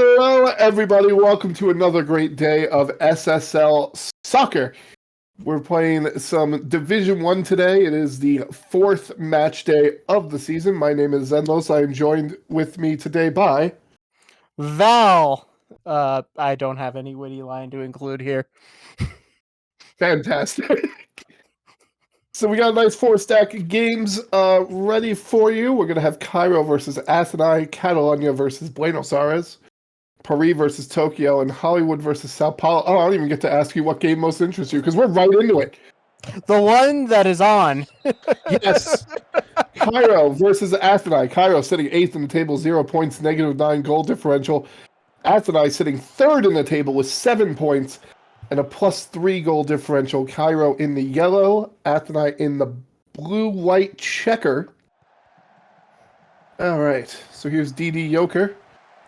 Hello, everybody. Welcome to another great day of SSL soccer. We're playing some Division 1 today. It is the fourth match day of the season. My name is Xenlos. I am joined with me today by Val. I don't have any witty line to include here. Fantastic. So we got a nice four-stack of games ready for you. We're going to have Cairo versus Athênai, Catalunya versus Buenos Aires, Paris versus Tokyo, and Hollywood versus Sao Paulo. Oh, I don't even get to ask you what game most interests you, because we're right into it. The one that is on. Yes. Cairo versus Athênai. Cairo sitting 8th in the table, 0 points, -9 goal differential. Athênai sitting 3rd in the table with 7 points and a +3 goal differential. Cairo in the yellow, Athênai in the blue-white checker. All right, so here's DD Joker.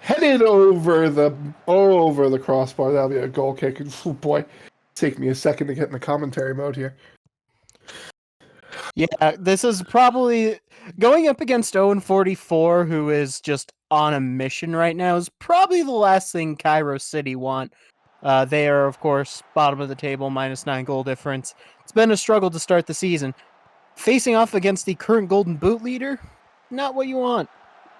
Headed over the crossbar. That'll be a goal kick. Oh boy, take me a second to get in the commentary mode here. Yeah, this is probably going up against Owen 44, who is just on a mission right now, is probably the last thing Cairo City want. They are, of course, bottom of the table, -9 goal difference. It's been a struggle to start the season. Facing off against the current Golden Boot leader, not what you want.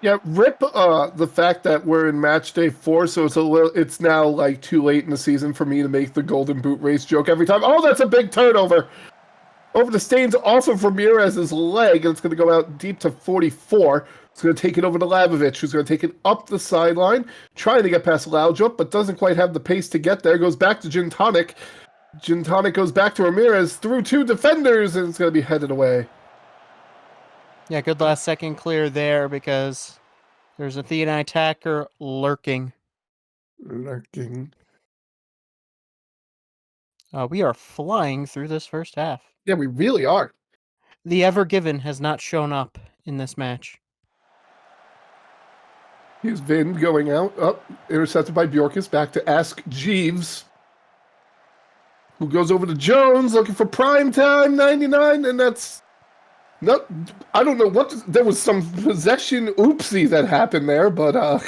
Yeah, rip the fact that we're in match day 4, so it's now like too late in the season for me to make the Golden Boot race joke every time. Oh, that's a big turnover. Over the Stains, also for Ramirez's leg, and it's going to go out deep to 44. It's going to take it over to Labovic, who's going to take it up the sideline, trying to get past Laudrup, but doesn't quite have the pace to get there. Goes back to Gintonic. Gintonic goes back to Ramirez through 2 defenders, and it's going to be headed away. Yeah, good last second clear there because there's an Athênai attacker lurking. We are flying through this first half. Yeah, we really are. The Ever Given has not shown up in this match. Here's Vin going out. Intercepted by Bjorkus. Back to Ask Jeeves, who goes over to Jones looking for prime time 99, and that's no. I don't know what. There was some possession oopsie that happened there, but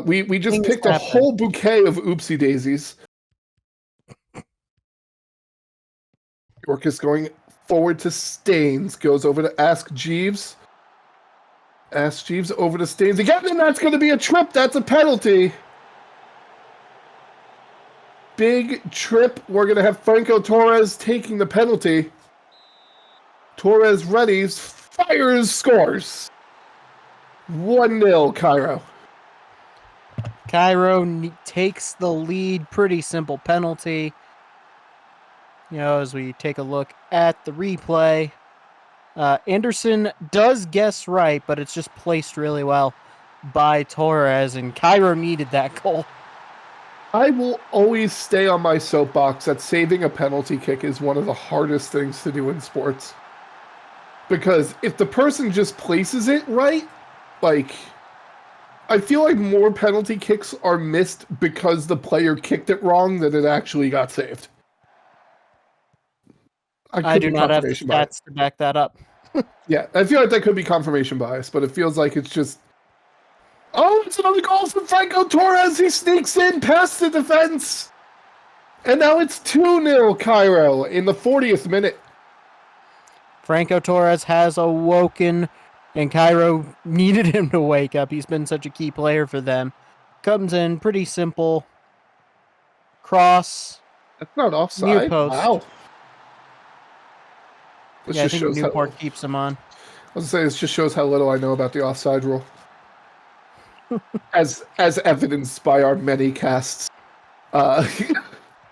we just picked a whole bouquet of oopsie daisies. Bjorkus going forward to Stains, goes over to Ask Jeeves. Ask Jeeves over to Stains again, and that's going to be a trip. That's a penalty. Big trip. We're going to have Franco Torres taking the penalty. Torres readies, fires, scores. 1-0 Cairo. Cairo takes the lead. Pretty simple penalty. You know, as we take a look at the replay, Anderson does guess right, but it's just placed really well by Torres, and Cairo needed that goal. I will always stay on my soapbox that saving a penalty kick is one of the hardest things to do in sports. Because if the person just places it right, like, I feel like more penalty kicks are missed because the player kicked it wrong than it actually got saved. I do not have the stats to back that up. Yeah, I feel like that could be confirmation bias, but it feels like it's just... Oh, it's another goal from Franco Torres. He sneaks in past the defense. And now it's 2-0 Cairo in the 40th minute. Franco Torres has awoken, and Cairo needed him to wake up. He's been such a key player for them. Comes in, pretty simple. Cross. That's not offside. Near post. Wow. I think Newport keeps him on. I was going to say, this just shows how little I know about the offside rule. as evidenced by our many casts. Well,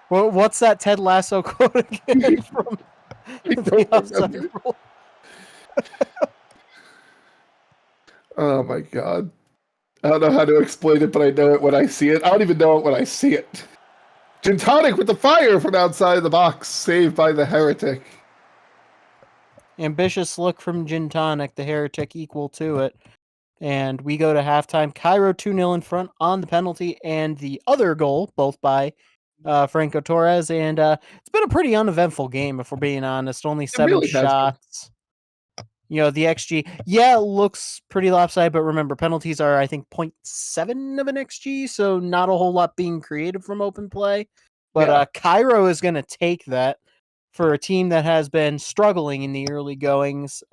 what's that Ted Lasso quote again from the offside rule? Oh my god. I don't know how to explain it, but I know it when I see it. I don't even know it when I see it. Gintonic with the fire from outside the box, saved by the Heretic. Ambitious look from Gintonic, the Heretic equal to it. And we go to halftime. Cairo 2-0 in front on the penalty and the other goal, both by Franco Torres. And it's been a pretty uneventful game, if we're being honest. Only 7 shots. the XG, yeah, it looks pretty lopsided, but remember, penalties are, I think, 0.7 of an XG, so not a whole lot being created from open play. But Cairo is going to take that for a team that has been struggling in the early goings,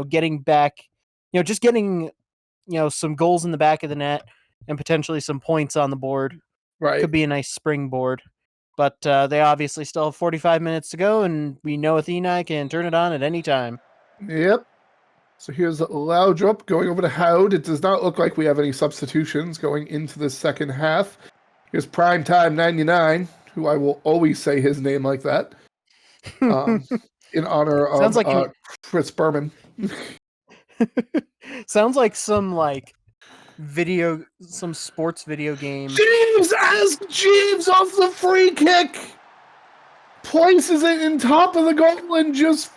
getting back, just getting, some goals in the back of the net and potentially some points on the board. Right. Could be a nice springboard. But they obviously still have 45 minutes to go, and we know Athênai can turn it on at any time. Yep. So here's Laudrup going over to Howd. It does not look like we have any substitutions going into the second half. Here's Primetime 99, who I will always say his name like that, in honor of Sounds like Chris Berman. Sounds like some sports video game. Jeeves asks Jeeves off the free kick, places it in top of the goal, and just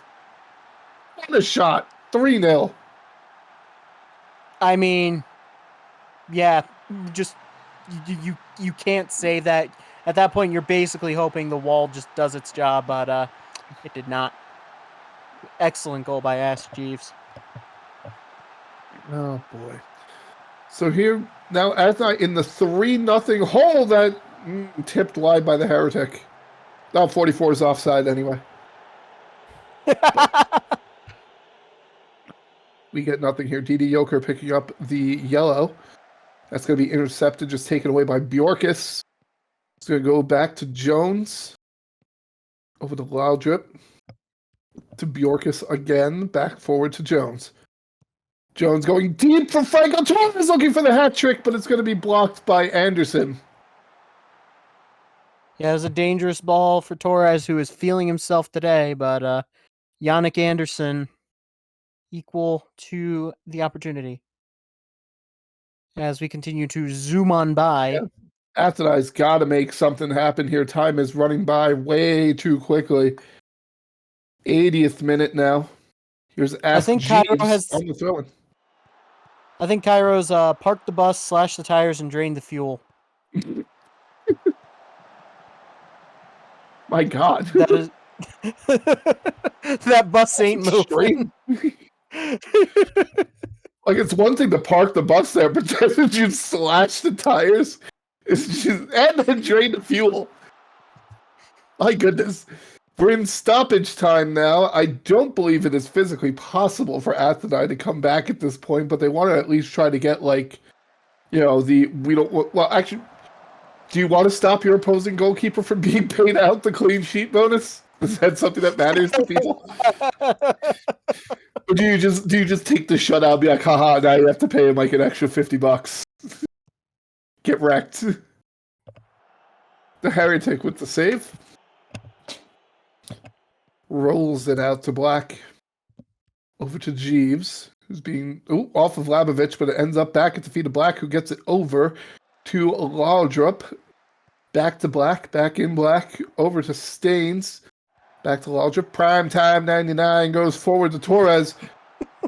what a shot. 3-0. I mean, yeah, just you can't say that. At that point, you're basically hoping the wall just does its job, but it did not. Excellent goal by Ash Jeeves. Oh boy. So here now Athênai in the 3-0 hole that tipped wide by the Heretic. Now 44 is offside anyway. We get nothing here. DD Joker picking up the yellow. That's going to be intercepted, just taken away by Bjorkus. It's going to go back to Jones. Over to Laudrup. To Bjorkus again. Back forward to Jones. Jones going deep for Franco Torres, looking for the hat trick, but it's going to be blocked by Anderson. Yeah, it was a dangerous ball for Torres, who is feeling himself today, but Yannick Anderson equal to the opportunity. As we continue to zoom on by. Yeah. Athênai's got to make something happen here. Time is running by way too quickly. 80th minute now. Here's Ask Jeeves on the throw-in. I think Cairo's parked the bus, slashed the tires, and drained the fuel. My God. That is that bus ain't moving. Like, it's one thing to park the bus there, but then you slash the tires and then drain the fuel. My goodness. We're in stoppage time now. I don't believe it is physically possible for Athênai to come back at this point, but they want to at least try to get, actually, do you want to stop your opposing goalkeeper from being paid out the clean sheet bonus? Is that something that matters to people? Or do you just take the shutout and be like, haha, now you have to pay him like an extra $50? Get wrecked. The Heretic with the save. Rolls it out to Black. Over to Jeeves, who's being off of Labovich, but it ends up back at the feet of Black, who gets it over to Laudrup. Back to Black, back in Black, over to Staines. Back to Laudrup. Primetime 99 goes forward to Torres.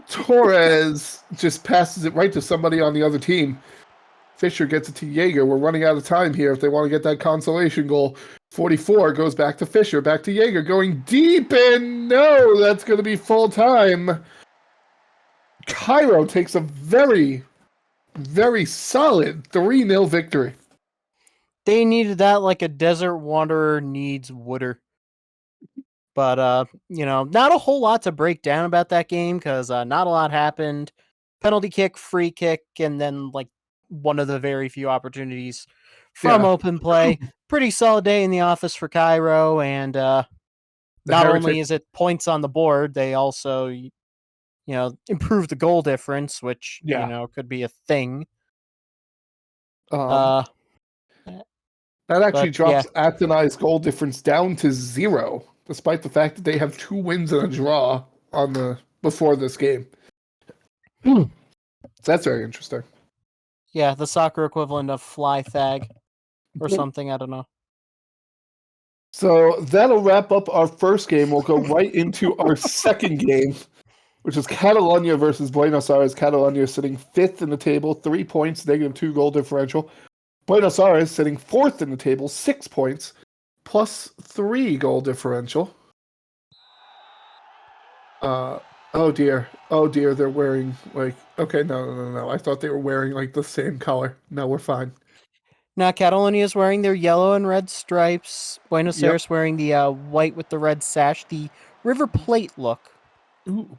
Torres just passes it right to somebody on the other team. Fisher gets it to Jaeger. We're running out of time here if they want to get that consolation goal. 44 goes back to Fisher, back to Jaeger, going deep, and no, that's going to be full time. Cairo takes a very, very solid 3-0 victory. They needed that like a desert wanderer needs water. But, not a whole lot to break down about that game because not a lot happened. Penalty kick, free kick, and then, one of the very few opportunities from open play. Pretty solid day in the office for Cairo, and not only is it points on the board, they also, improve the goal difference, which, could be a thing. That actually drops Athênai's goal difference down to 0, despite the fact that they have 2 wins and a draw before this game. So that's very interesting. Yeah, the soccer equivalent of fly thag or something, I don't know. So that'll wrap up our first game. We'll go right into our second game, which is Catalunya versus Buenos Aires. Catalunya sitting 5th in the table, 3 points, -2 goal differential. Buenos Aires sitting 4th in the table, 6 points, +3 goal differential. Oh dear. Oh dear, they're wearing like okay, no. I thought they were wearing like the same color. No, we're fine. Now, Catalonia is wearing their yellow and red stripes. Buenos Yep. Aires wearing the white with the red sash, the River Plate look. Ooh.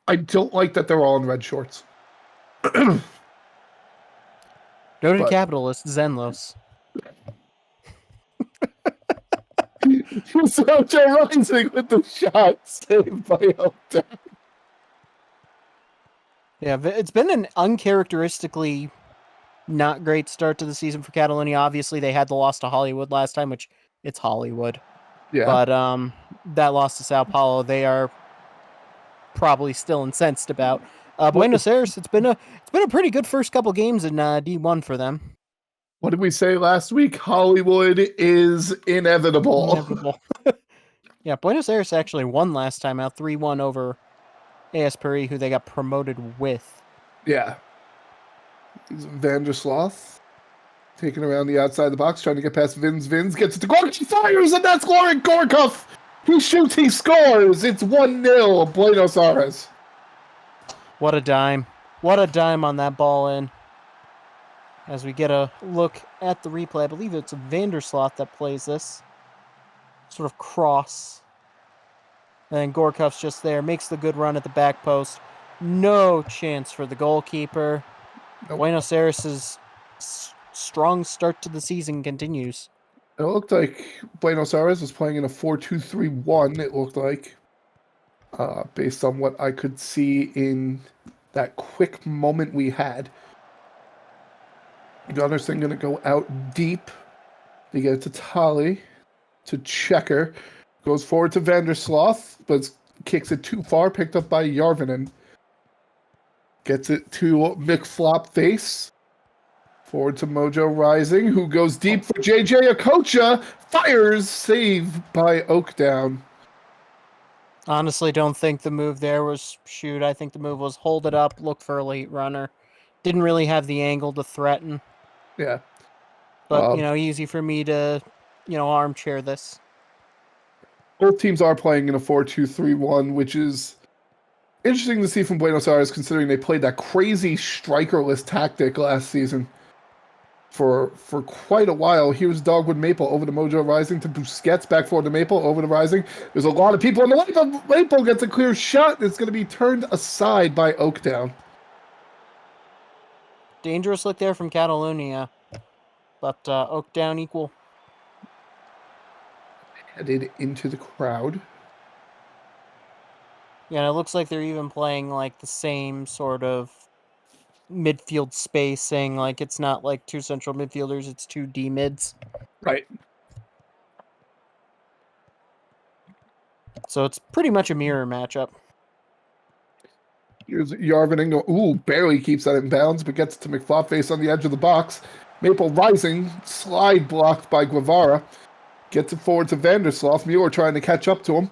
I don't like that they're all in red shorts. Noted But capitalist Zenlos. so Joe Rising with the shot saved by Elton. Yeah, it's been an uncharacteristically not great start to the season for Catalonia. Obviously, they had the loss to Hollywood last time, which it's Hollywood. Yeah. But that loss to Sao Paulo, they are probably still incensed about. Buenos Aires, it's been a pretty good first couple games in D1 for them. What did we say last week? Hollywood is inevitable. Inevitable. Yeah, Buenos Aires actually won last time out 3-1 over AS Paris, who they got promoted with. Yeah. Vandersloth taking around the outside of the box, trying to get past Vins. Vins gets it to Gork. He fires, and that's Lauren Gorkov. He shoots, he scores. It's 1-0 Buenos Aires. What a dime. What a dime on that ball in. As we get a look at the replay, I believe it's Vandersloth that plays this. Sort of cross. And then Gorkov's just there, makes the good run at the back post. No chance for the goalkeeper. Nope. Buenos Aires' strong start to the season continues. It looked like Buenos Aires was playing in a 4-2-3-1, it looked like. Based on what I could see in that quick moment we had. Gunnarsson going to go out deep. They get it to Tali, to Checker. Goes forward to Vandersloth, but kicks it too far, picked up by Järvinen. Gets it to McFlopface. Forward to Mojo Rising, who goes deep for JJ Okocha. Fires, save by Oakdown. Honestly, don't think the move there was shoot. I think the move was hold it up, look for a late runner. Didn't really have the angle to threaten. Yeah. But, easy for me to, armchair this. Both teams are playing in a 4-2-3-1, which is interesting to see from Buenos Aires, considering they played that crazy strikerless tactic last season for quite a while. Here's Dogwood Maple over to Mojo Rising to Busquets, back forward to Maple, over to Rising. There's a lot of people in the way, but Maple gets a clear shot. It's going to be turned aside by Oakdown. Dangerous look there from Catalunya, but Oakdown equal. Headed into the crowd. Yeah, and it looks like they're even playing like the same sort of midfield spacing. Like it's not like two central midfielders, it's two D mids. Right. So it's pretty much a mirror matchup. Here's Järvinen. Ooh, barely keeps that in bounds, but gets to McFlopface on the edge of the box. Maple Rising, slide blocked by Guevara. Gets it forward to Vandersloth. Mueller trying to catch up to him.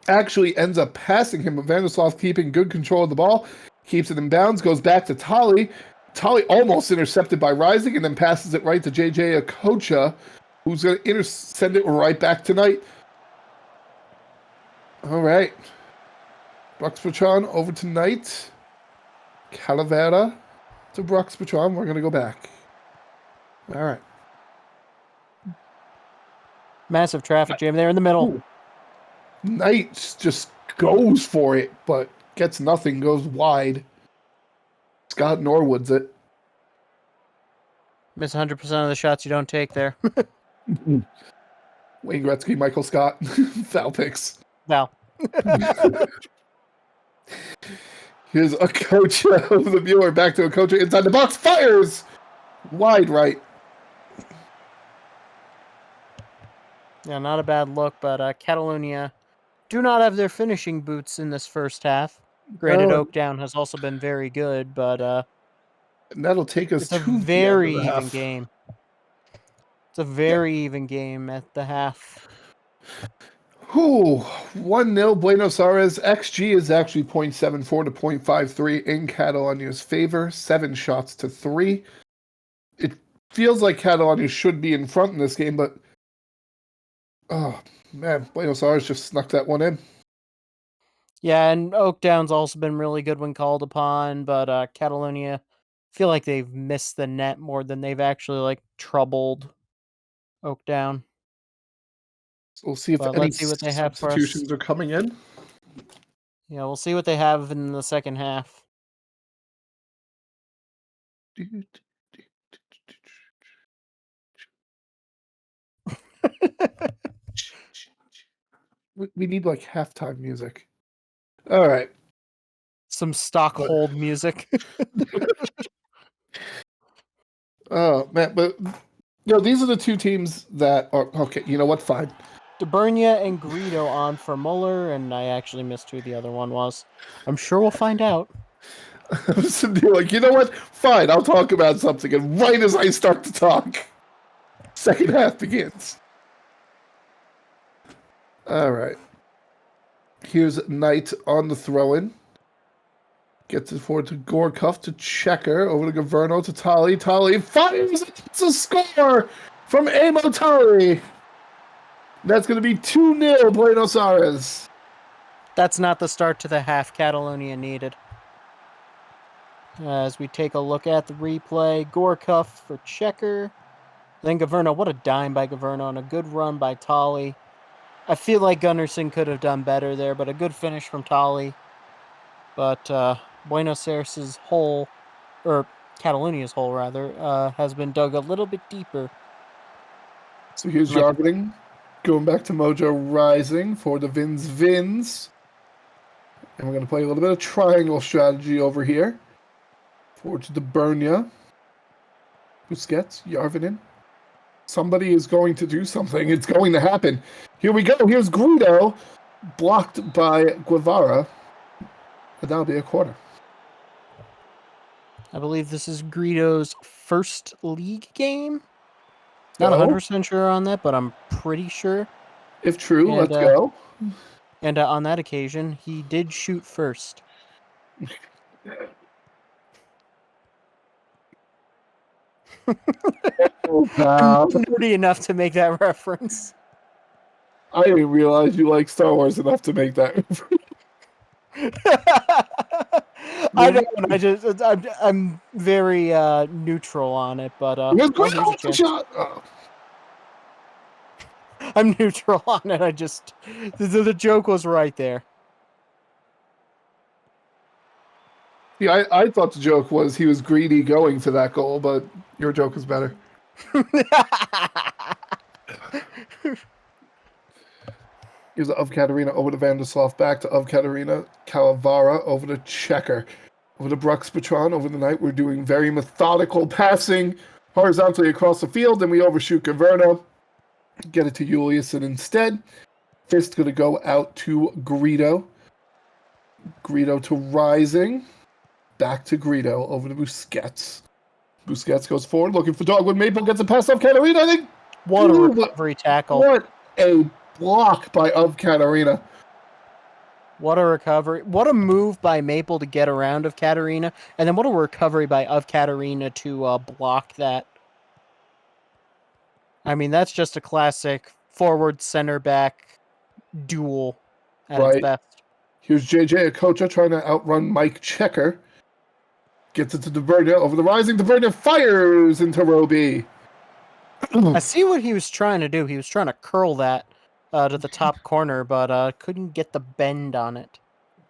Actually ends up passing him, but Vandersloth keeping good control of the ball. Keeps it in bounds, goes back to Tali. Tali almost intercepted by Rising, and then passes it right to JJ Okocha, who's going to send it right back tonight. All right. Bruxpatron over tonight. Calavera to Bruxpatron. We're going to go back. All right. Massive traffic jam there in the middle. Ooh. Knight just goes for it, but gets nothing, goes wide. Scott Norwood's it. Miss 100% of the shots you don't take there. Wayne Gretzky, Michael Scott, Valpix. Val. Here's Okocha over the Mueller, back to Okocha inside the box, fires! Wide right. Yeah, not a bad look, but Catalunya do not have their finishing boots in this first half. Granted, Oakdown has also been very good, but and that'll take us it's a to very the even half. game. It's a very even game at the half. Ooh, 1-0 Buenos Aires. XG is actually 0.74 to 0.53 in Catalonia's favor. 7 shots to 3. It feels like Catalonia should be in front in this game, but oh man, Buenos Aires just snuck that one in. Yeah, and Oakdown's also been really good when called upon, but Catalunya feel like they've missed the net more than they've actually like troubled Oakdown. So we'll see if But any let's see what they have for us. substitutions are coming in. Yeah, we'll see what they have in the second half. We need like halftime music. All right. Some stock hold music. Oh man, but these are the two teams that are okay. You know what? Fine. DeBurnia and Greedo on for Muller, and I actually missed who the other one was. I'm sure we'll find out. I was sitting there like, you know what? Fine, I'll talk about something. And right as I start to talk, second half begins. All right. Here's Knight on the throw-in. Gets it forward to Gorkov to Checker. Over to Gaverno to Tali. Tali fires. It's a score from Amo Tali. That's going to be 2-0 Buenos Aires. That's not the start to the half Catalunya needed. As we take a look at the replay, Gorkov for Checker. Then Gaverno, what a dime by Gaverno and a good run by Tali. I feel like Gunnarsson could have done better there, but a good finish from Tali. But Buenos Aires' hole, or Catalunia's hole rather, has been dug a little bit deeper. So here's Jarvening going back to Mojo Rising for the Vins. And we're going to play a little bit of triangle strategy over here. Forward to the Bernia. Busquets, Jarvinen. Somebody is going to do something. It's going to happen. Here we go. Here's Guido, blocked by Guevara. But that'll be a corner. I believe this is Greedo's first league game. Not 100% sure on that, but I'm pretty sure. If true, let's go. And on that occasion, he did shoot first. I'm nerdy enough to make that reference. I didn't realize you like Star Wars enough to make that reference. I don't. I'm very neutral on it, but I'm neutral on it. I just the joke was right there. Yeah, I thought the joke was he was greedy going for that goal, but your joke is better. Here's Of Katarina over to Vanderslav, back to Of Katarina, Calavara over to Checker, over to Brux Patron. Over the night, we're doing very methodical passing horizontally across the field, then we overshoot Gaverno, get it to Juliusson instead. Fist going to go out to Greedo. Greedo to Rising. Back to Greedo, over to Busquets. Busquets goes forward, looking for Dogwood. Maple gets a pass off Katarina. I think. What a recovery tackle. What a block by Of Katarina. What a recovery. What a move by Maple to get around Of Katarina. And then what a recovery by Of Katarina to block that. I mean, that's just a classic forward center back duel at its best. Here's JJ Okocha trying to outrun Mike Checker. Gets it to DeBurnia over the Rising. DeBurnia fires into Roby. I see what he was trying to do. He was trying to curl that to the top corner, but couldn't get the bend on it.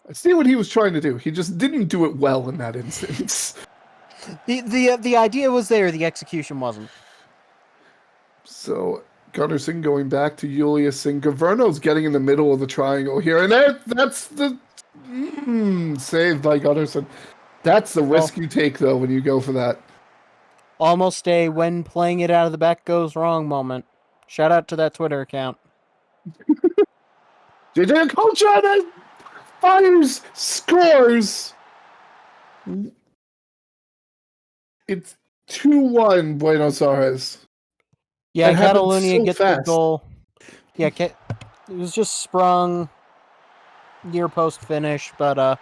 I see what he was trying to do. He just didn't do it well in that instance. The idea was there. The execution wasn't. So Gunnarsson going back to Juliusson. Gaverno's getting in the middle of the triangle here, and that's the save by Gunnarsson. That's the risk you take, though, when you go for that. Almost a when playing it out of the back goes wrong moment. Shout out to that Twitter account. JJ Okocha fires, scores. It's 2-1 Buenos Aires. Yeah, Catalunya gets the goal. Yeah, it was just sprung near post finish, but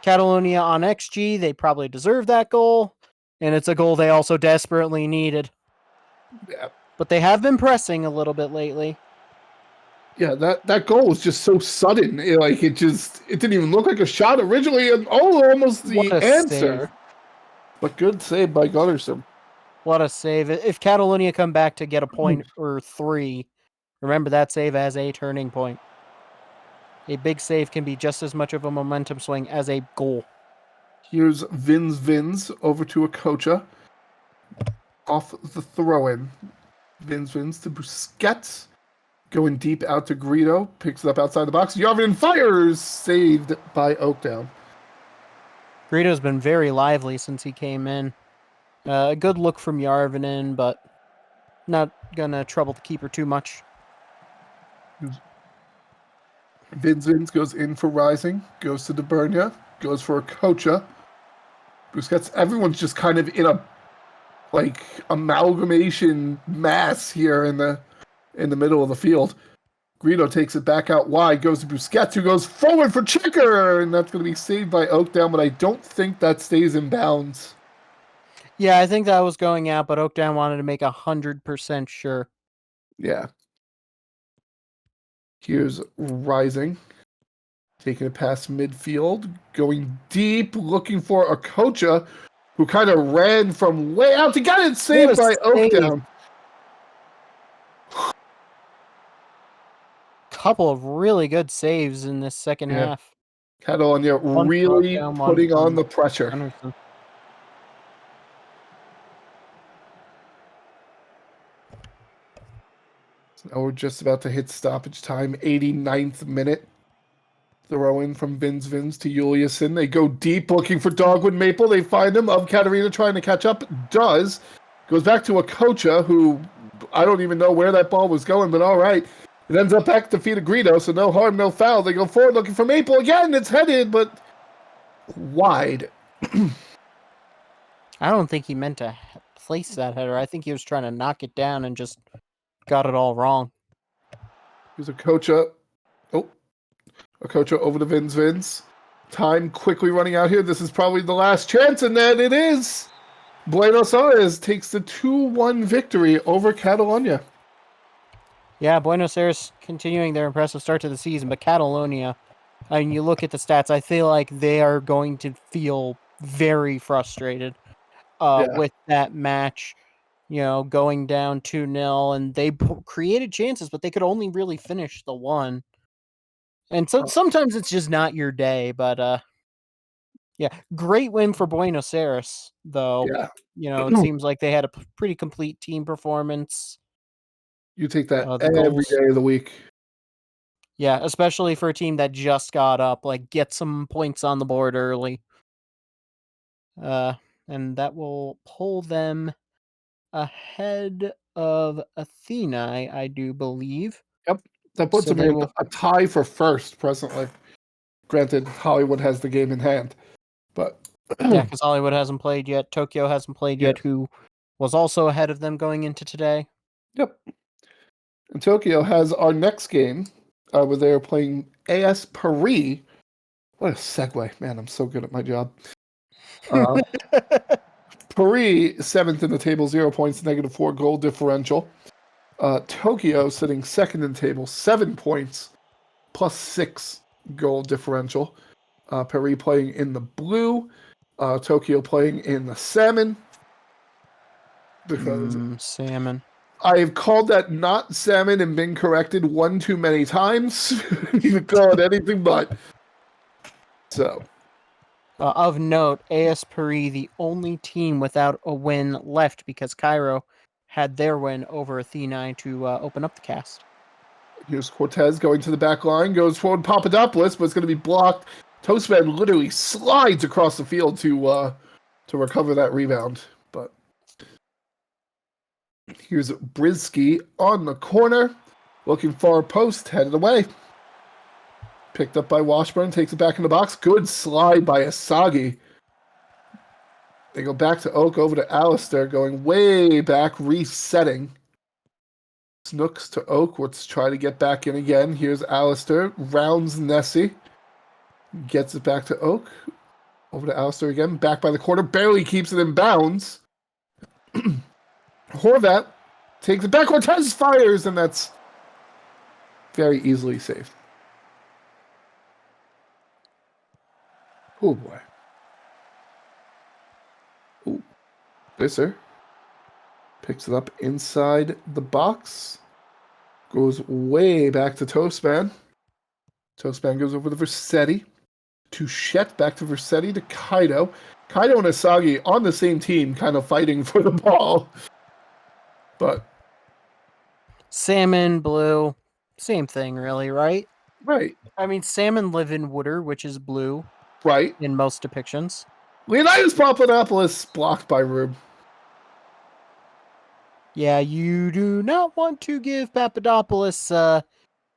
Catalunya on XG, they probably deserve that goal, and it's a goal they also desperately needed. Yeah. But they have been pressing a little bit lately. Yeah, that goal was just so sudden. It didn't even look like a shot originally, and almost What the a answer. save. But good save by Gunnarsson. What a save. If Catalunya come back to get a point or 3, remember that save as a turning point. A big save can be just as much of a momentum swing as a goal. Here's Vins over to Okocha. Off the throw-in. Vins to Busquets. Going deep out to Greedo. Picks it up outside the box. Yarvin fires! Saved by Oakdown. Greedo's been very lively since he came in. A good look from Yarvinen, but not gonna trouble the keeper too much. Vins goes in for Rising. Goes to DeBurnia. Goes for Okocha. Busquets. Everyone's just kind of in a amalgamation mass here in the middle of the field. Greedo takes it back out wide, goes to Busquets, who goes forward for Checker, and that's going to be saved by Oakdown, but I don't think that stays in bounds. Yeah, I think that was going out, but Oakdown wanted to make 100% sure. Yeah. Here's Rising, taking it past midfield, going deep, looking for Okocha, who kind of ran from way out to get it, saved by Oakdown. Couple of really good saves in this second half. Catalunya really putting on the pressure. Anderson. So now we're just about to hit stoppage time, 89th minute. Throw in from Vins to Juliusson. They go deep looking for Dogwood Maple. They find him. Of Katarina trying to catch up. Does. Goes back to Okocha, who I don't even know where that ball was going, but all right. It ends up back to feet of Greedo, so no harm, no foul. They go forward looking for Maple again. It's headed, but wide. I don't think he meant to place that header. I think he was trying to knock it down and just got it all wrong. Here's Okocha. Okocha over to Vins. Time quickly running out here. This is probably the last chance, and then it is. Buenos Aires takes the 2-1 victory over Catalunya. Yeah, Buenos Aires continuing their impressive start to the season, but Catalunya, I mean, you look at the stats, I feel like they are going to feel very frustrated with that match, going down 2-0, and they created chances, but they could only really finish the one. And so sometimes it's just not your day, but yeah, great win for Buenos Aires, though. Yeah. It seems like they had a pretty complete team performance. You take that every day of the week. Yeah, especially for a team that just got up, get some points on the board early. And that will pull them ahead of Athênai, I do believe. Yep. That puts them in a tie for first presently. Granted, Hollywood has the game in hand. But yeah, because Hollywood hasn't played yet. Tokyo hasn't played yet, who was also ahead of them going into today. Yep. And Tokyo has our next game where they're playing AS Paris. What a segue. Man, I'm so good at my job. Paris, 7th in the table, 0 points, -4 goal differential. Tokyo sitting second in the table, 7 points, +6 goal differential. Paris playing in the blue. Tokyo playing in the salmon. Because salmon. I've called that not salmon and been corrected one too many times. You can call it anything but. So. Of note, AS Paris, the only team without a win left because Cairo had their win over Athênai to open up the cast. Here's Cortez going to the back line, goes forward Papadopoulos, but it's going to be blocked. Toastman literally slides across the field to recover that rebound. But here's Brisky on the corner, looking far post, headed away. Picked up by Washburn, takes it back in the box. Good slide by Asagi. They go back to Oak, over to Alistair, going way back, resetting. Snooks to Oak. Let's try to get back in again. Here's Alistair. Rounds Nessie. Gets it back to Oak. Over to Alistair again. Back by the corner. Barely keeps it in bounds. Horvat takes it back. Cortez fires, and that's Very easily saved. Oh boy. Ooh. Visser picks it up inside the box. Goes way back to Toastman. Toastman goes over to Versetti. To Shet, back to Versetti, to Kaido. Kaido and Asagi on the same team, kind of fighting for the ball. But Salmon, blue, same thing, really, right? right, I mean, salmon live in water, which is blue right. in most depictions. Leonidas Papadopoulos blocked by Rube. Yeah, you do not want to give Papadopoulos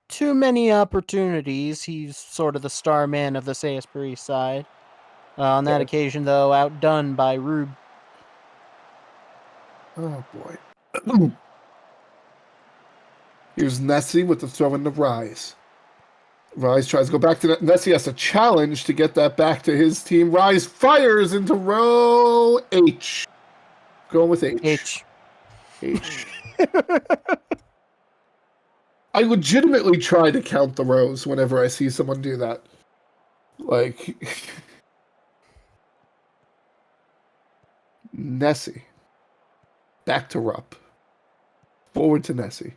too many opportunities. He's sort of the star man of the Salisbury side. On that Yeah. occasion, though, outdone by Rube. Oh boy. Here's Nessie with the throw in the Rise. Rise tries to go back to that. Nessie has to challenge to get that back to his team. Rise fires into row H. Going with H. H. I legitimately try to count the rows whenever I see someone do that. Like, Nessie. Back to Rupp. Forward to Nessie.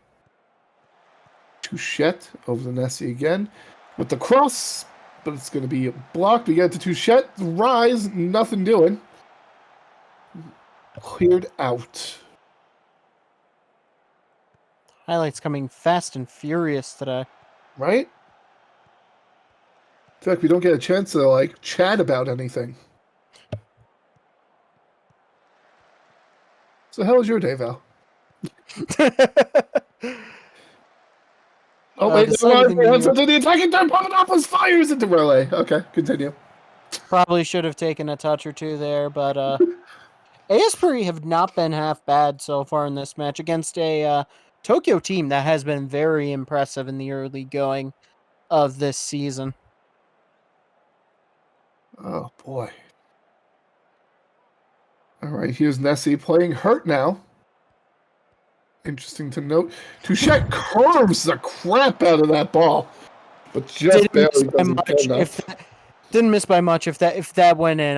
Touchette over to Nessie again. With the cross, but it's going to be blocked. We get to Touchette. Rise, nothing doing. Cleared out. Highlights coming fast and furious today. Right? In fact, we don't get a chance to, like, chat about anything. So how was your day, Val? Oh, wait, never mind. Once into the attacking third, Papadopoulos fires into relay. Okay, continue. Probably should have taken a touch or two there, but Asprey have not been half bad so far in this match against a Tokyo team that has been very impressive in the early going of this season. Oh, boy. All right, here's Nessie playing hurt now. Interesting to note. Touchette curves the crap out of that ball, but just barely doesn't get enough. Didn't miss by much. If that went in,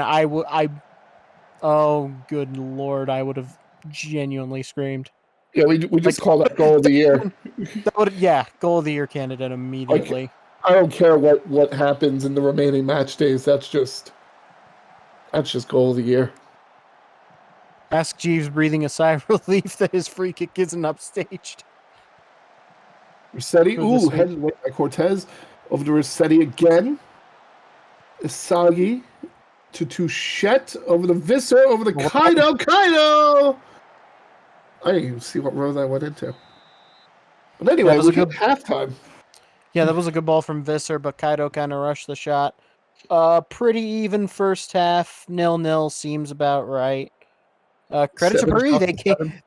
oh good lord, I would have genuinely screamed. Yeah, we just call that goal of the year. Goal of the year candidate immediately. Like, I don't care what happens in the remaining match days. That's just goal of the year. Ask Jeeves breathing a sigh of relief that his free kick isn't upstaged. Rossetti, headed away by Cortez. Over to Rossetti again. Isagi to Touchette. Over to Visser. Over to Kaido. Kaido! I didn't even see what row that went into. But anyway, we hit halftime. Yeah, that was a good ball from Visser, but Kaido kind of rushed the shot. Pretty even first half. 0-0 seems about right. Credit to Puri,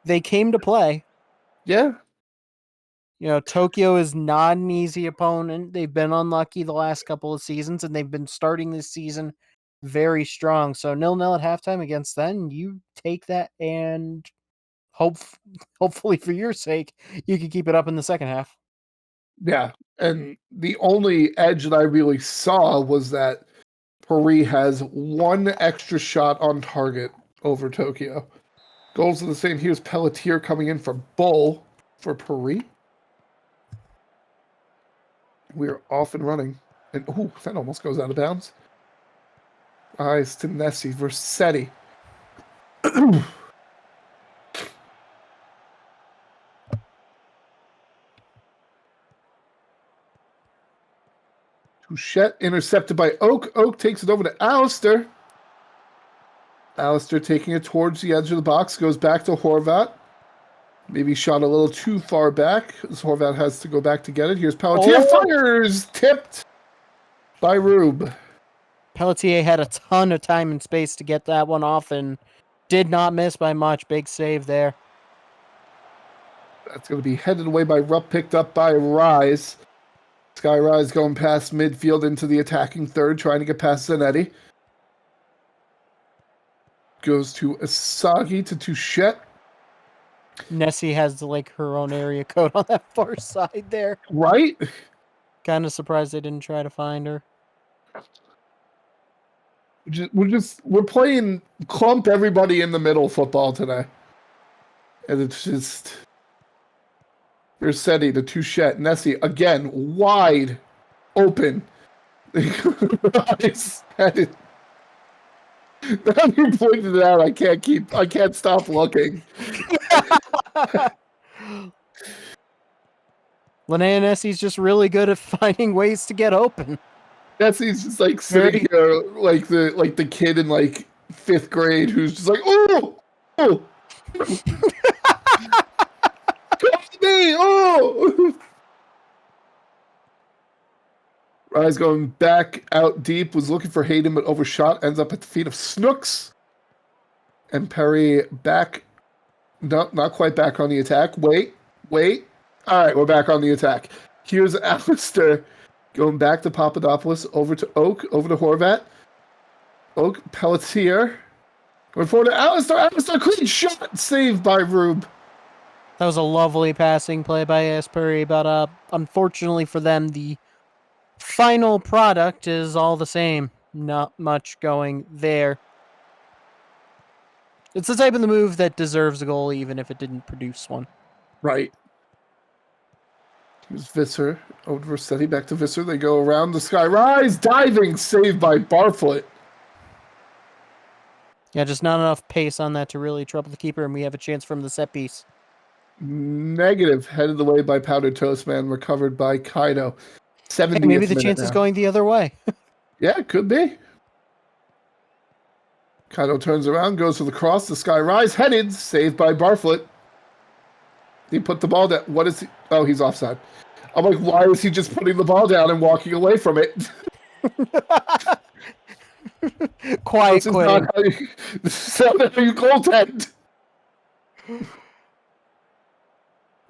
they came to play. Yeah. You know, Tokyo is not an easy opponent. They've been unlucky the last couple of seasons, and they've been starting this season very strong. So 0-0 at halftime against them, you take that, and hopefully for your sake, you can keep it up in the second half. Yeah, and the only edge that I really saw was that Puri has one extra shot on target over Tokyo. Goals are the same. Here's Pelletier coming in for Bull for Puri. We're off and running. And that almost goes out of bounds. Eyes to Nessie. Versetti. Touchette intercepted by Oak. Oak takes it over to Alistair. Alistair taking it towards the edge of the box. Goes back to Horvat. Maybe shot a little too far back, as Horvat has to go back to get it. Here's Pelletier. Fires! Tipped by Rube. Pelletier had a ton of time and space to get that one off and did not miss by much. Big save there. That's going to be headed away by Rupp, picked up by Rise. Sky Rise going past midfield into the attacking third, trying to get past Zanetti. Goes to Asagi to Touchette. Nessie has like her own area code on that far side there. Right? Kind of surprised they didn't try to find her. We're playing clump everybody in the middle football today. And it's just Rossetti to Touchette. Nessie again wide open. It's headed. Now you pointed it out. I can't stop looking. Linnea and Nessie's just really good at finding ways to get open. Nessie's just like sitting here like the kid in like 5th grade who's just like, oh, come to me, oh. Rise going back out deep, was looking for Hayden but overshot, ends up at the feet of Snooks. And Perry back, no, not quite back on the attack. Wait. All right, we're back on the attack. Here's Alistair going back to Papadopoulos, over to Oak, over to Horvat. Oak, Pelletier. Going forward to Alistair. Alistair, clean shot, saved by Rube. That was a lovely passing play by Asbury, but unfortunately for them, the final product is all the same. Not much going there. It's the type of the move that deserves a goal, even if it didn't produce one. Right. Here's Visser. Over to Rossetti, back to Visser. They go around the sky. Rise, diving, saved by Barfoot. Yeah, just not enough pace on that to really trouble the keeper, and we have a chance from the set piece. Negative, headed away by Powdered Toast Man, recovered by Cairo. 70th Hey, maybe the minute chance now. is going the other way. Yeah, it could be. Cairo turns around, goes for the cross. The sky rise, headed, saved by Barfoot. He put the ball down. What is he? Oh, he's offside. I'm like, why is he just putting the ball down and walking away from it? Quiet This quitting. is not how you goaltend.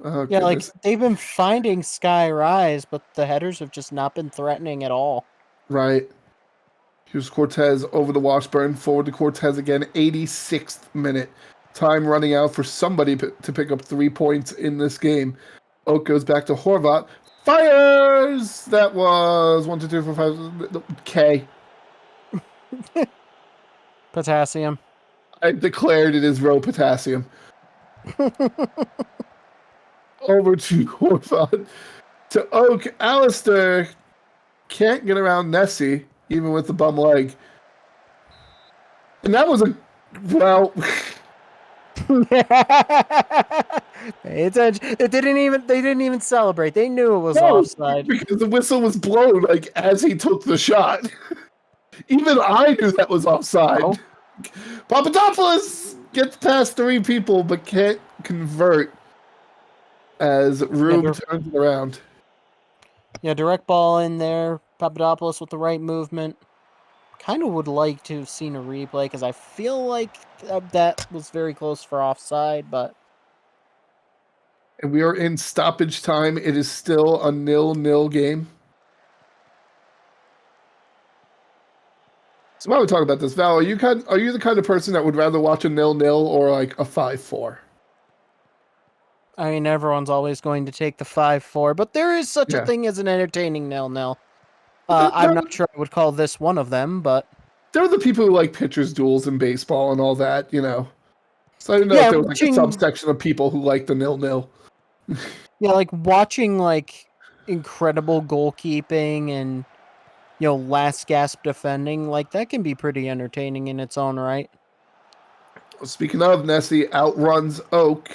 Oh, Yeah, like goodness. they've been finding Sky Rise, but the headers have just not been threatening at all. Right. Here's Cortez over to Washburn. Forward to Cortez again. 86th minute. Time running out for somebody to pick up 3 points in this game. Oak goes back to Horvat. Fires! That was 1, 2, 3, 4, 5. K. Potassium. I declared it is row potassium. Over to Horvat. To Oak. Alistair can't get around Nessie, even with the bum leg. And that was well... They didn't even celebrate. They knew it was offside. Because the whistle was blown like as he took the shot. Even I knew that was offside. Oh. Papadopoulos gets past 3 people but can't convert as Rube turns it around. Yeah, direct ball in there. Papadopoulos with the right movement. Kind of would like to have seen a replay because I feel like that was very close for offside, but... And we are in stoppage time. It is still a 0-0 game. So why don't we talk about this? Val, are you the kind of person that would rather watch a 0-0 or like a 5-4? I mean, everyone's always going to take the 5-4, but there is such a thing as an entertaining 0-0. I'm not sure I would call this one of them, but... There are the people who like pitchers' duels in baseball and all that, you know. So I didn't know if there was like a subsection of people who like the 0-0. Yeah, like watching like incredible goalkeeping and, you know, last gasp defending, like that can be pretty entertaining in its own right. Speaking of, Nessie outruns Oak,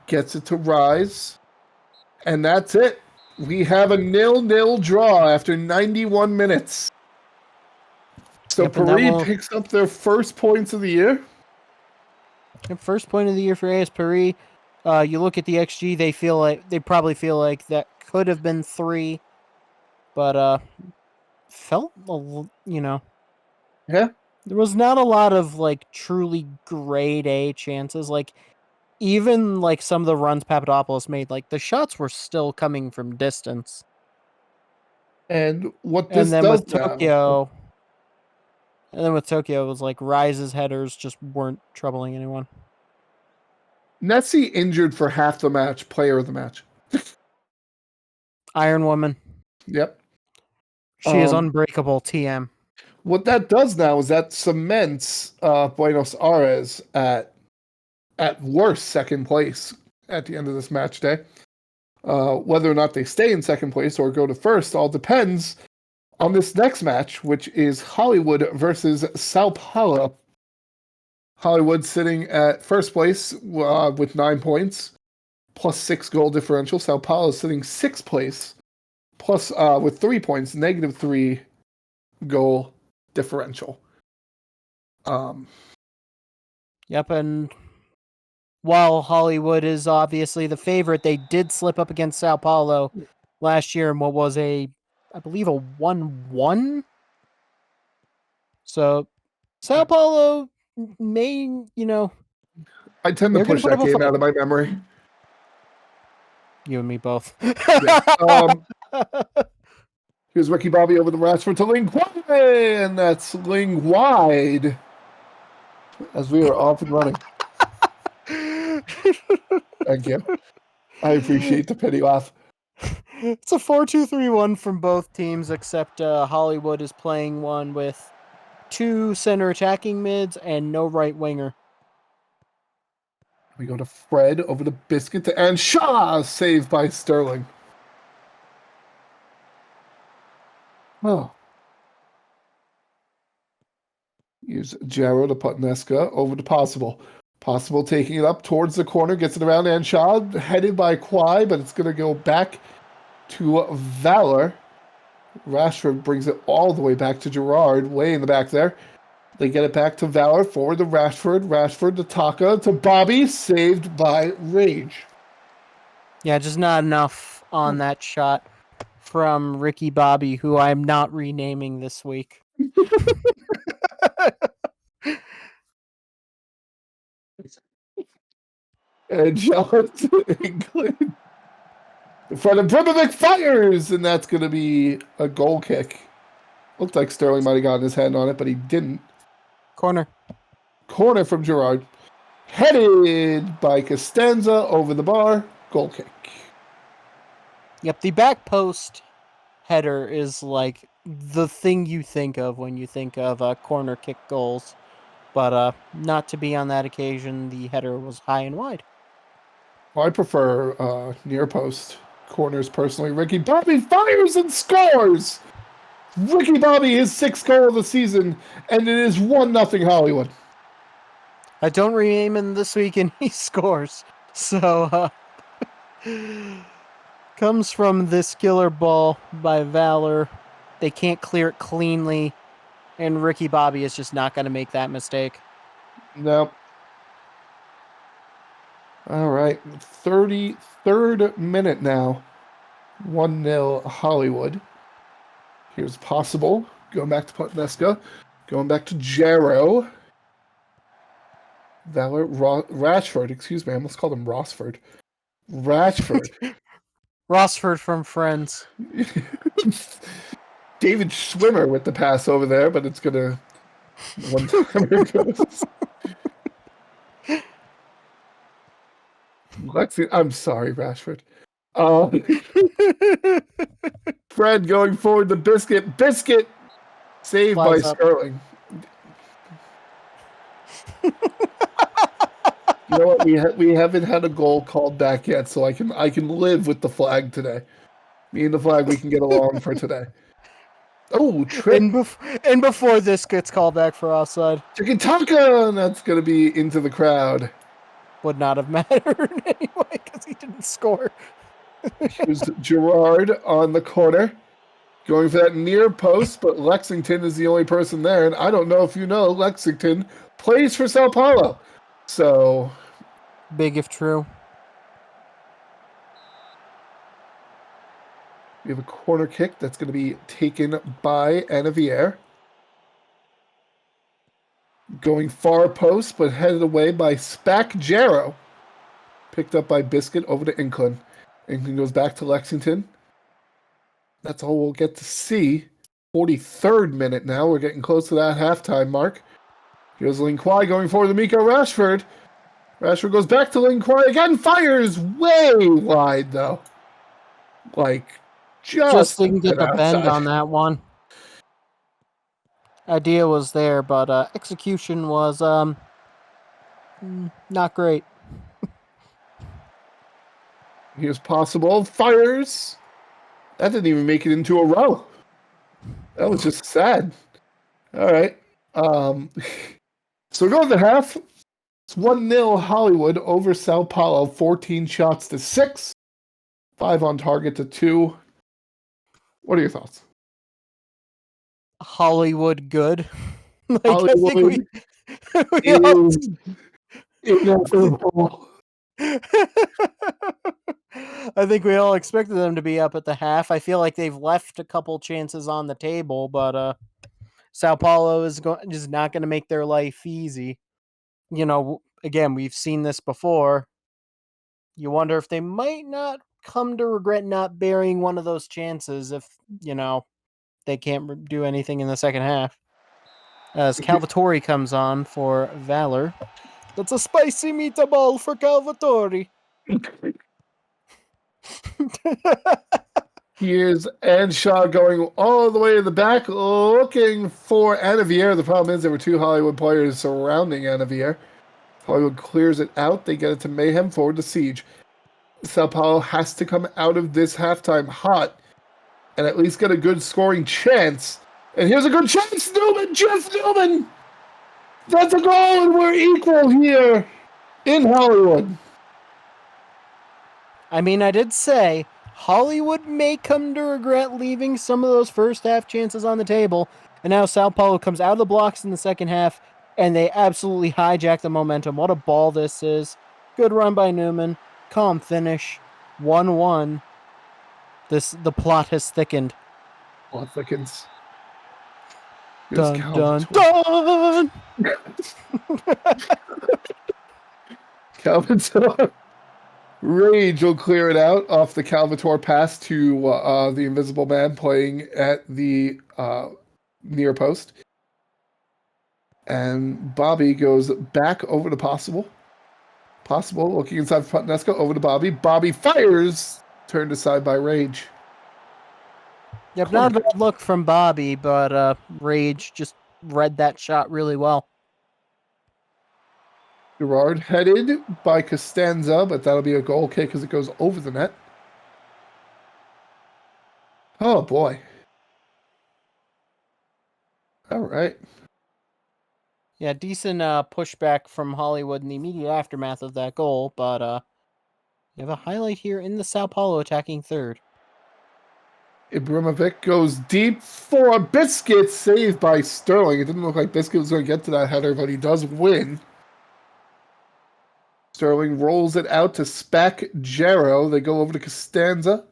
gets it to Rise, and that's it. We have a 0-0 draw after 91 minutes. So Paris picks up their first points of the year. First point of the year for AS Paris. You look at the XG, they probably feel like that could have been 3, but felt you know. Yeah. There was not a lot of like truly grade A chances. Like even like some of the runs Papadopoulos made, like the shots were still coming from distance. And what this does now, and then with Tokyo, it was like Rise's headers just weren't troubling anyone. Nessie injured for half the match, player of the match. Iron Woman. Yep. She is unbreakable, TM. What that does now is that cements Buenos Aires at worst second place at the end of this match day. Whether or not they stay in second place or go to first all depends on this next match, which is Hollywood versus Sao Paulo. Hollywood sitting at first place with 9 points, plus 6 goal differential. Sao Paulo sitting sixth place, plus with 3 points, -3 goal differential. Yep, and while Hollywood is obviously the favorite, they did slip up against Sao Paulo last year in what was I believe, a 1-1. So Sao Paulo may, I tend to they're gonna push put that up a game fight. out of my memory. You and me both. Here's Ricky Bobby over the Rashford to Ling wide, and that's Ling wide as we are off and running. Thank you. I appreciate the pity laugh. It's a 4-2-3-1 from both teams, except Hollywood is playing one with 2 center attacking mids and no right winger. We go to Fred over the biscuit to and Shaw, saved by Sterling. Oh. Here's Jarrow to Putneska over to Possible. Possible taking it up towards the corner, gets it around Anshaw, headed by Kwai, but it's going to go back to Valor. Rashford brings it all the way back to Gerard, way in the back there. They get it back to Valor, forward to Rashford, Rashford to Taka, to Bobby, saved by Rage. Yeah, just not enough on that shot from Ricky Bobby, who I'm not renaming this week. And John to England. In front of Brimovic fires, and that's going to be a goal kick. Looked like Sterling might have gotten his hand on it, but he didn't. Corner from Gerard. Headed by Costanza over the bar. Goal kick. Yep, the back post header is like the thing you think of when you think of corner kick goals. But not to be on that occasion, the header was high and wide. Well, I prefer near post corners personally. Ricky Bobby fires and scores! Ricky Bobby, his 6th goal of the season, and it is 1-0 Hollywood. I don't rename him this week, and he scores. So, comes from this killer ball by Valor. They can't clear it cleanly, and Ricky Bobby is just not going to make that mistake. Nope. All right, 33rd minute now. 1-0 Hollywood. Here's Possible. Going back to Putneska. Going back to Jarrow. Valor, Rashford, excuse me. I almost called him Rossford. Rashford. Rossford from Friends. David Schwimmer with the pass over there, but it's going to... One time it goes. I'm sorry, Rashford. Fred going forward to Biscuit. Biscuit saved Flies by up. Sterling. You know what? We haven't had a goal called back yet, so I can live with the flag today. Me and the flag, we can get along for today. Oh, trip. And before this gets called back for offside. Chicken Taka, and that's going to be into the crowd. Would not have mattered anyway because he didn't score. Here's Gerard on the corner, going for that near post, but Lexington is the only person there. And I don't know if you know, Lexington plays for Sao Paulo. So, big if true. We have a corner kick that's going to be taken by Anavier. Going far post, but headed away by Spack Jarrow. Picked up by Biscuit over to Inclin. Inclin goes back to Lexington. That's all we'll get to see. 43rd minute now. We're getting close to that halftime mark. Here's Lin Kwai going forward to Miko Rashford. Rashford goes back to Lingquai again, fires way wide though. Like, Just just didn't get the bend outside. on that one. Idea was there, but execution was not great. Here's possible. Fires. That didn't even make it into a row. That was just sad. All right. So we go to the half. It's 1-0 Hollywood over Sao Paulo. 14 shots to 6. 5 on target to 2. What are your thoughts? Hollywood good. Like, Hollywood I think we all is inevitable. I think we all expected them to be up at the half. I feel like they've left a couple chances on the table, but Sao Paulo is not going to make their life easy. You know, again, we've seen this before. You wonder if they might not come to regret not burying one of those chances if, they can't do anything in the second half. As Calvatori comes on for Valor. That's a spicy meatball for Calvatori. Here's Anshaw going all the way to the back, looking for Anavier. The problem is there were 2 Hollywood players surrounding Anavier. Hollywood clears it out. They get it to Mayhem, forward to Siege. Sao Paulo has to come out of this halftime hot and at least get a good scoring chance. And here's a good chance, Newman! Jeff Newman! That's a goal, and we're equal here in Hollywood. I mean, I did say Hollywood may come to regret leaving some of those first half chances on the table, and now Sao Paulo comes out of the blocks in the second half, and they absolutely hijack the momentum. What a ball this is. Good run by Newman. Calm finish. 1-1. The plot has thickened. Plot thickens. Dun, dun, dun! Calvator. Rage will clear it out off the Calvator pass to the Invisible Man playing at the near post. And Bobby goes back over to Possible. Possible looking inside for Putnesco, over to Bobby. Bobby fires, turned aside by Rage. Yep, not a bad look from Bobby, but Rage just read that shot really well. Gerard headed by Costanza, but that'll be a goal kick because it goes over the net. Oh, boy. All right. Yeah, decent pushback from Hollywood in the immediate aftermath of that goal, but you have a highlight here in the Sao Paulo attacking third. Ibrahimovic goes deep for Biscuit, saved by Sterling. It didn't look like Biscuit was going to get to that header, but he does win. Sterling rolls it out to Spack Jarrow. They go over to Costanza.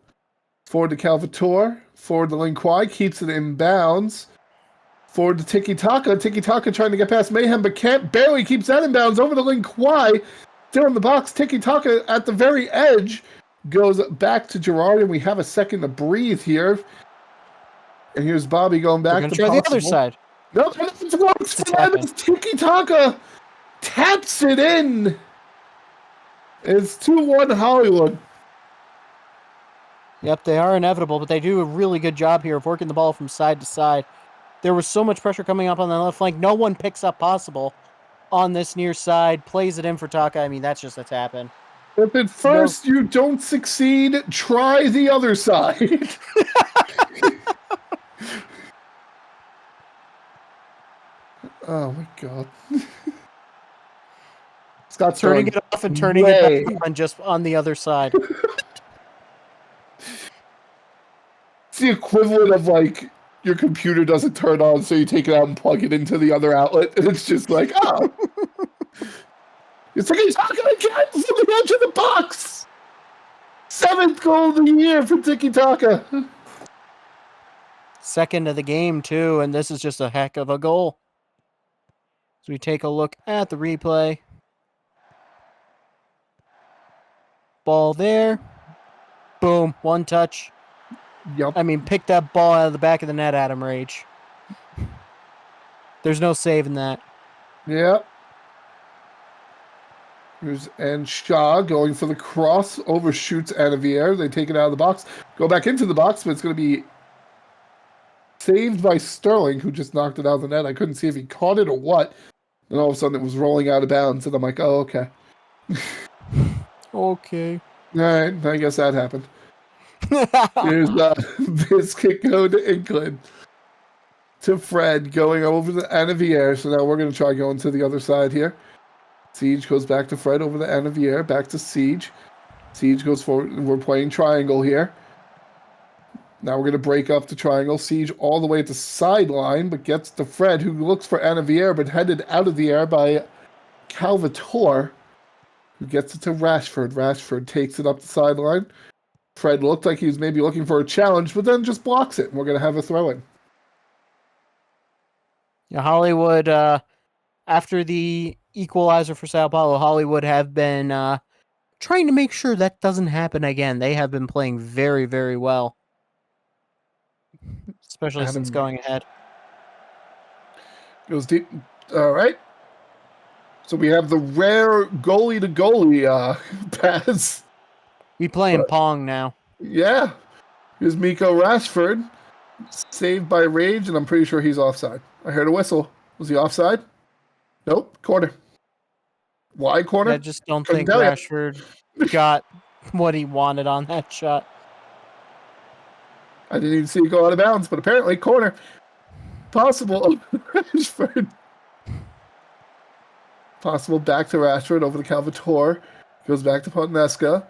Forward to Calvator. Forward to Lingquai. Keeps it in bounds. Forward to Tiki Taka. Tiki Taka trying to get past Mayhem, but can't. Barely keeps that in bounds. Over to Lingquai. Still in the box. Tiki Taka at the very edge. Goes back to Gerard, and we have a second to breathe here. And here's Bobby going back. We're going to try the other side. No, it works for them. It's Tiki Taka taps it in. It's 2-1 Hollywood. Yep, they are inevitable, but they do a really good job here of working the ball from side to side. There was so much pressure coming up on the left flank. No one picks up Possible on this near side. Plays it in for Taka. I mean, that's just a tap in. If at first you don't succeed, try the other side. Oh my god. Scott's turning it off and turning it back on just on the other side. It's the equivalent of like your computer doesn't turn on, so you take it out and plug it into the other outlet, and it's just like, oh. It's like he's talking again from the edge of the box. 7th goal of the year for Tiki Taka. Second of the game, too, and this is just a heck of a goal. So we take a look at the replay. Ball there. Boom. One touch. Yep. I mean, pick that ball out of the back of the net, Adam Rage. There's no saving that. Yep. And Shaw going for the cross, overshoots Anavier. They take it out of the box, go back into the box, but it's going to be saved by Sterling, who just knocked it out of the net. I couldn't see if he caught it or what. And all of a sudden it was rolling out of bounds, and I'm like, oh, okay. Okay. All right, I guess that happened. Here's this kick go to England. To Fred, going over the Anavier. So now we're going to try going to the other side here. Siege goes back to Fred over the Anavier, back to Siege. Siege goes forward. We're playing triangle here. Now we're going to break up the triangle. Siege all the way at the sideline, but gets to Fred, who looks for Anavier, but headed out of the air by Calvator, who gets it to Rashford. Rashford takes it up the sideline. Fred looked like he was maybe looking for a challenge, but then just blocks it. And we're going to have a throw-in. Yeah, Hollywood, after the equalizer for Sao Paulo, Hollywood have been trying to make sure that doesn't happen again. They have been playing very, very well, especially since going ahead. Goes deep. All right. So we have the rare goalie-to-goalie pass. We playing Pong now. Yeah. Here's Miko Rashford. Saved by Rage, and I'm pretty sure he's offside. I heard a whistle. Was he offside? Nope. Corner. Wide corner? I just don't Couldn't think tell ya. Rashford got what he wanted on that shot. I didn't even see it go out of bounds, but apparently corner. Possible. Rashford. Possible back to Rashford over to Calvator. Goes back to Potneska.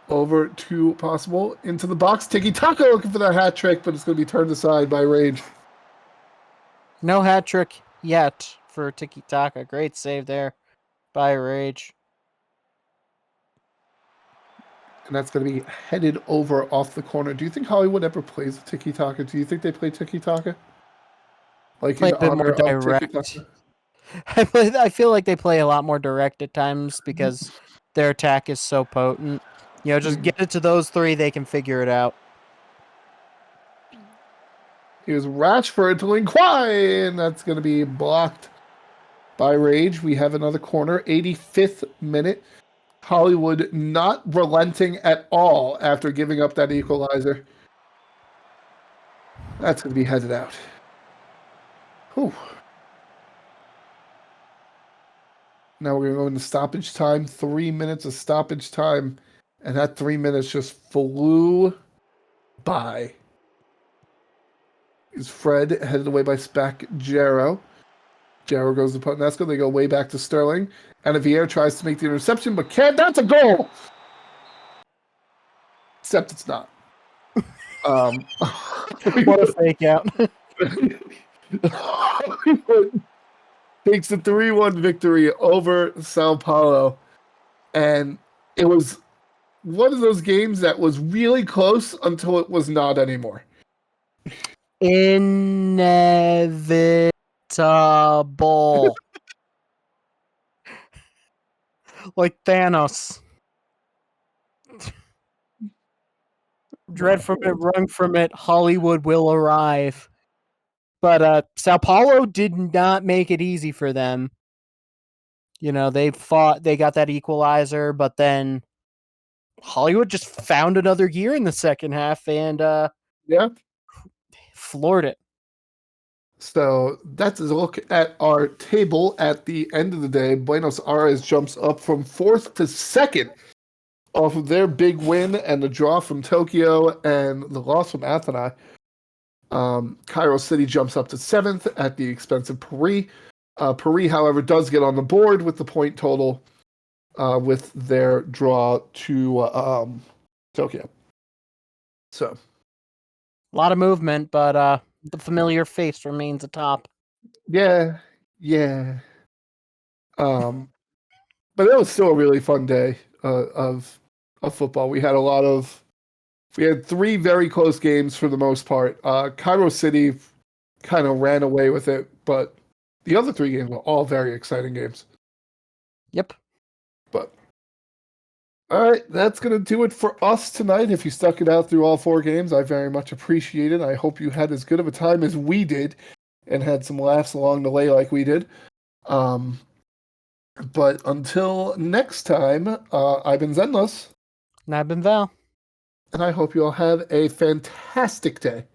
Over to Possible into the box. Tiki Taka looking for that hat trick, but it's going to be turned aside by Rage. No hat trick yet for Tiki Taka. Great save there by Rage. And that's going to be headed over off the corner. Do you think Hollywood ever plays the Tiki Taka? Do you think they play Tiki Taka? Like Play in a bit more honor of direct. Tiki-Taka? I feel like they play a lot more direct at times because their attack is so potent. You know, just get it to those three, they can figure it out. Here's Rashford to Linquai, and that's going to be blocked by Rage. We have another corner, 85th minute. Hollywood not relenting at all after giving up that equalizer. That's going to be headed out. Whew. Now we're going to go into stoppage time. 3 minutes of stoppage time. And that 3 minutes just flew by. Is Fred headed away by Spack Jarrow. Jarrow goes to Potneska. They go way back to Sterling. Anavier tries to make the interception, but can't. That's a goal! Except it's not. What a fake out. Takes the 3-1 victory over Sao Paulo. And it was one of those games that was really close until it was not anymore. Inevitable. Like Thanos. Dread from it, run from it, Hollywood will arrive. But Sao Paulo did not make it easy for them. You know, they got that equalizer, but then Hollywood just found another gear in the second half and floored it. So that's a look at our table at the end of the day. Buenos Aires jumps up from 4th to 2nd off of their big win and the draw from Tokyo and the loss from Athênai. Cairo City jumps up to 7th at the expense of Paris. Paris, however, does get on the board with the point total with their draw to Tokyo. So, a lot of movement, but the familiar face remains atop. Yeah. But it was still a really fun day of football. We had 3 very close games for the most part. Cairo City kind of ran away with it, but the other 3 games were all very exciting games. Yep. But all right, that's going to do it for us tonight. If you stuck it out through all 4 games, I very much appreciate it. I hope you had as good of a time as we did and had some laughs along the way like we did. But until next time, I've been Zenless, And I've been Val. and I hope you all have a fantastic day.